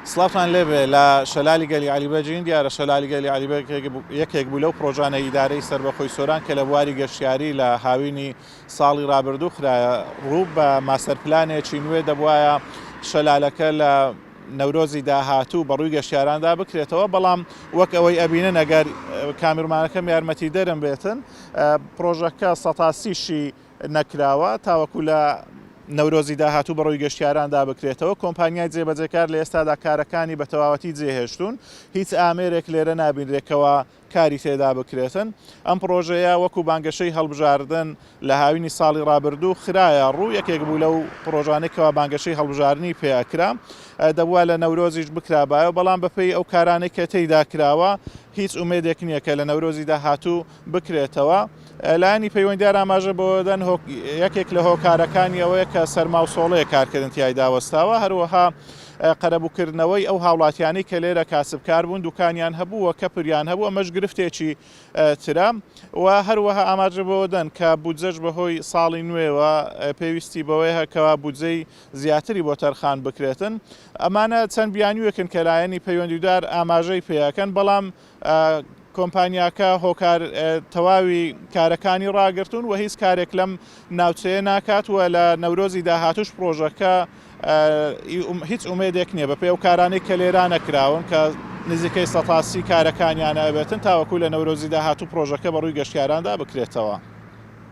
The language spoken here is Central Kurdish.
سڵاوتان لێبێ لە شەلالی گەلی عەلیبەرجین دیارە شەلالی گەلی عەلیبەر یەکێک بوو لەو پرۆژانە ئیدارەی سەربەخۆی سۆران کە لە بواری گەشتیاری لە هاوینی ساڵی ڕابردوو خرایە ڕوو بە ماسەرپلانێکی نوێ دەبوایە شەلالەکە لە نەورۆزی داهاتوو بەڕووی گەشتیاراندا بکرێتەوە، بەڵام وەک ئەوەی ئەبینن ئەگەر کامێرمانەکەم یارمەتی دەرم بێتن پرۆژەکە سەتاسیشی نەکراوە تاوەکو لە نەورۆزی داهاتوو بەڕووی گەشتیاراندا بکرێتەوە. کۆمپانیای جێبەجێکار لە ئێستادا کارەکانی بە تەواوەتی جێهێشتون، هیچ ئامێرێک لێرە نابینرێکەوە کاری تێدا بکرێتن. ئەم پرۆژەیە وەکو بانگەشەی هەڵبژاردن لە هاوینی ساڵی ڕابردوو خرایە ڕوو، یەکێک بوو لەو پرۆژانێکەوە بانگەشەی هەڵبژاردننی پێکرا، دەبووە لە نەورۆزیش بکرابایە، بەڵام بەپێی ئەو کارانەی کە تێیدا کراوە هیچ ئومێدێک نییە کە لە نەورۆزی داهاتوو بکرێتەوە. لایانی پەیوەندیدار ئاماژە بۆ دەن یەکێک لە هۆکارەکانی ئەوەیە کە سەرما و سۆڵەیە کارکردن تیای داوەستاوە، هەروەها قەرەبووکردنەوەی ئەو هاوڵاتیانی کە لێرە کاسبکار بوون، دوکانیان هەبووە کە پریان هەبوو، ئەمەش گرفتێکی ترا و هەروەها ئاماژە بۆ دەن کە بودجەش بەهۆی ساڵی نوێوە پێویستی بەوەی هەکەوە بودجەی زیاتری بۆ تەرخان بکرێتن. ئەمانە چەند بیانوویەکن کە لایەنی پەیوەندیدار ئاماژەی پێیەکەن، بەڵام کۆمپانیاکە هۆکار تەواوی کارەکانی ڕاگرتوون و هیچ کارێک لەم ناوچەیە ناکات و لە نەورۆزی داهاتووش پرۆژەکە هیچ ئومێدێک نییە بەپێی ئەو کارانەی کە لێرانە کراون کە نزیکەی سەتاسی کارەکانیانە ئەبێتن تاوەکو لە نەورۆزی داهاتوو پرۆژەکە بەڕووی گەشتیاراندا بکرێتەوە.